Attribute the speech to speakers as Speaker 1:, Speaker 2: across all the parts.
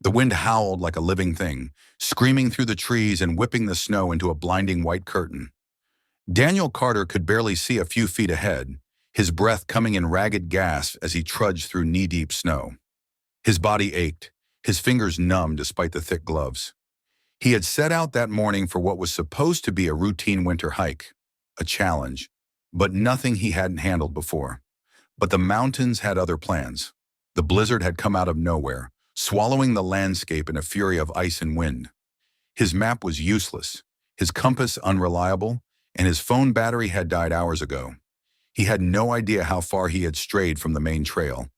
Speaker 1: The wind howled like a living thing, screaming through the trees and whipping the snow into a blinding white curtain. Daniel Carter could barely see a few feet ahead, his breath coming in ragged gasps as he trudged through knee-deep snow. His body ached, his fingers numb despite the thick gloves. He had set out that morning for what was supposed to be a routine winter hike, a challenge, but nothing he hadn't handled before. But the mountains had other plans. The blizzard had come out of nowhere, swallowing the landscape in a fury of ice and wind. His map was useless, his compass unreliable, and his phone battery had died hours ago. He had no idea how far he had strayed from the main trail.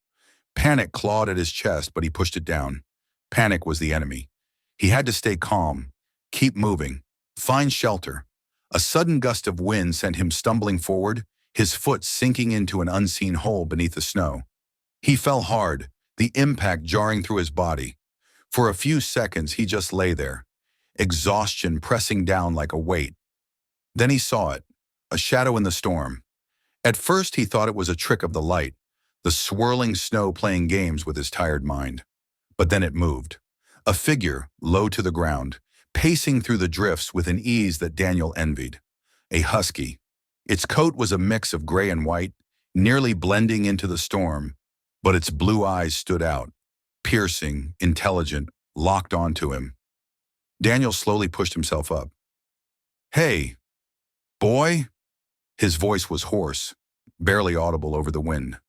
Speaker 1: Panic clawed at his chest, but he pushed it down. Panic was the enemy. He had to stay calm, keep moving, find shelter. A sudden gust of wind sent him stumbling forward, his foot sinking into an unseen hole beneath the snow. He fell hard, the impact jarring through his body. For a few seconds, he just lay there, exhaustion pressing down like a weight. Then he saw it, a shadow in the storm. At first, he thought it was a trick of the light, the swirling snow playing games with his tired mind. But then it moved. A figure, low to the ground, pacing through the drifts with an ease that Daniel envied. A husky. Its coat was a mix of gray and white, nearly blending into the storm, but its blue eyes stood out, piercing, intelligent, locked onto him. Daniel slowly pushed himself up. "Hey, boy?" His voice was hoarse, barely audible over the wind.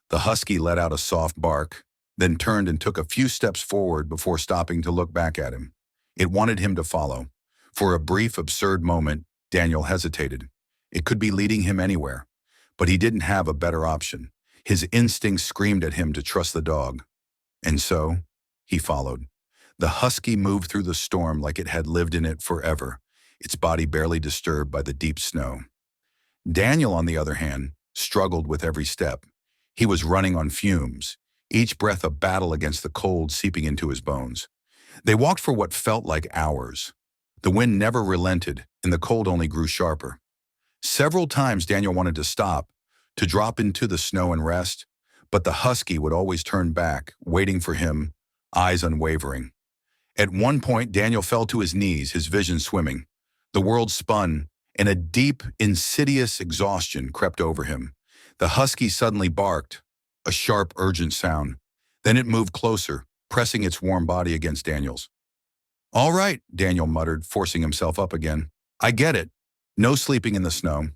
Speaker 1: The husky let out a soft bark, then turned and took a few steps forward before stopping to look back at him. It wanted him to follow. For a brief, absurd moment, Daniel hesitated. It could be leading him anywhere, but he didn't have a better option. His instincts screamed at him to trust the dog. And so, he followed. The husky moved through the storm like it had lived in it forever, its body barely disturbed by the deep snow. Daniel, on the other hand, struggled with every step. He was running on fumes, each breath a battle against the cold seeping into his bones. They walked for what felt like hours. The wind never relented, and the cold only grew sharper. Several times Daniel wanted to stop, to drop into the snow and rest, but the husky would always turn back, waiting for him, eyes unwavering. At one point, Daniel fell to his knees, his vision swimming. The world spun, and a deep, insidious exhaustion crept over him. The husky suddenly barked, a sharp, urgent sound. Then it moved closer, pressing its warm body against Daniel's. "All right," Daniel muttered, forcing himself up again. "I get it. No sleeping in the snow."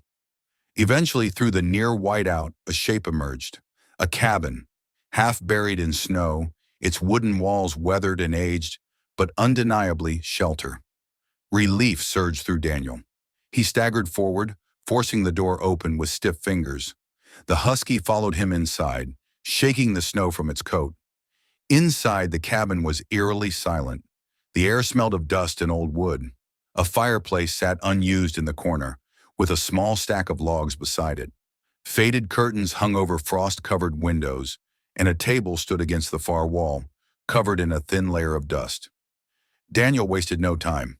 Speaker 1: Eventually, through the near whiteout, a shape emerged. A cabin, half buried in snow, its wooden walls weathered and aged, but undeniably shelter. Relief surged through Daniel. He staggered forward, forcing the door open with stiff fingers. The husky followed him inside, shaking the snow from its coat. Inside, the cabin was eerily silent. The air smelled of dust and old wood. A fireplace sat unused in the corner, with a small stack of logs beside it. Faded curtains hung over frost-covered windows, and a table stood against the far wall, covered in a thin layer of dust. Daniel wasted no time.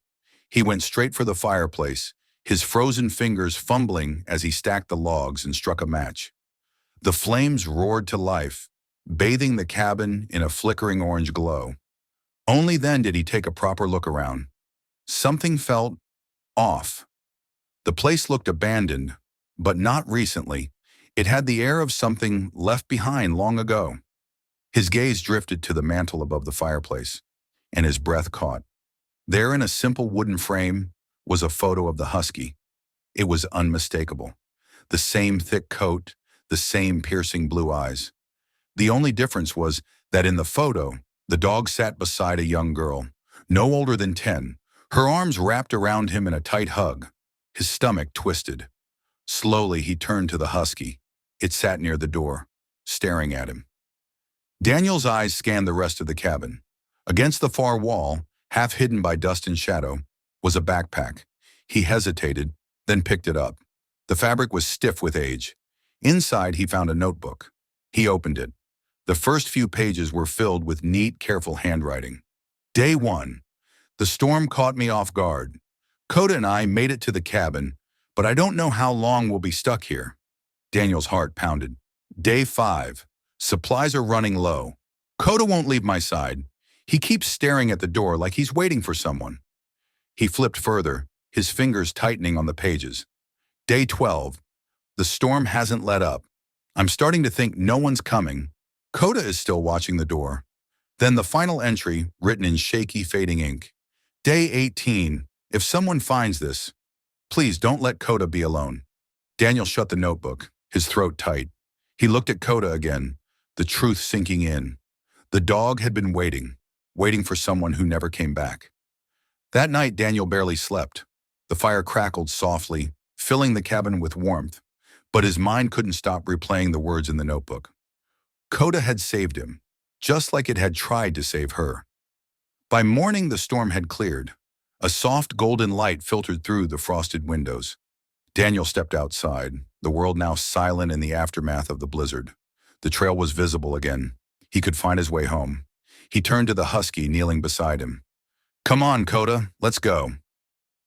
Speaker 1: He went straight for the fireplace, his frozen fingers fumbling as he stacked the logs and struck a match. The flames roared to life, bathing the cabin in a flickering orange glow. Only then did he take a proper look around. Something felt off. The place looked abandoned, but not recently. It had the air of something left behind long ago. His gaze drifted to the mantel above the fireplace, and his breath caught. There in a simple wooden frame was a photo of the husky. It was unmistakable. The same thick coat, the same piercing blue eyes. The only difference was that in the photo, the dog sat beside a young girl, no older than 10, her arms wrapped around him in a tight hug, his stomach twisted. Slowly, he turned to the husky. It sat near the door, staring at him. Daniel's eyes scanned the rest of the cabin. Against the far wall, half hidden by dust and shadow, was a backpack. He hesitated, then picked it up. The fabric was stiff with age. Inside, he found a notebook. He opened it. The first few pages were filled with neat, careful handwriting. Day 1. The storm caught me off guard. Coda and I made it to the cabin, but I don't know how long we'll be stuck here. Daniel's heart pounded. Day 5. Supplies are running low. Coda won't leave my side. He keeps staring at the door like he's waiting for someone. He flipped further, his fingers tightening on the pages. Day 12. The storm hasn't let up. I'm starting to think no one's coming. Coda is still watching the door. Then the final entry, written in shaky, fading ink. Day 18. If someone finds this, please don't let Coda be alone. Daniel shut the notebook, his throat tight. He looked at Coda again, the truth sinking in. The dog had been waiting for someone who never came back. That night, Daniel barely slept. The fire crackled softly, filling the cabin with warmth, but his mind couldn't stop replaying the words in the notebook. Coda had saved him, just like it had tried to save her. By morning, the storm had cleared. A soft golden light filtered through the frosted windows. Daniel stepped outside, the world now silent in the aftermath of the blizzard. The trail was visible again. He could find his way home. He turned to the husky kneeling beside him. Come on, Coda, let's go.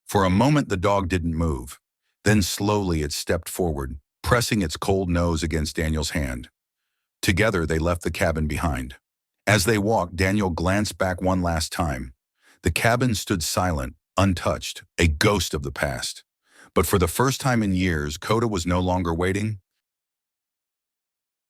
Speaker 1: For a moment, the dog didn't move. Then slowly it stepped forward, pressing its cold nose against Daniel's hand. Together, they left the cabin behind. As they walked, Daniel glanced back one last time. The cabin stood silent, untouched, a ghost of the past. But for the first time in years, Coda was no longer waiting.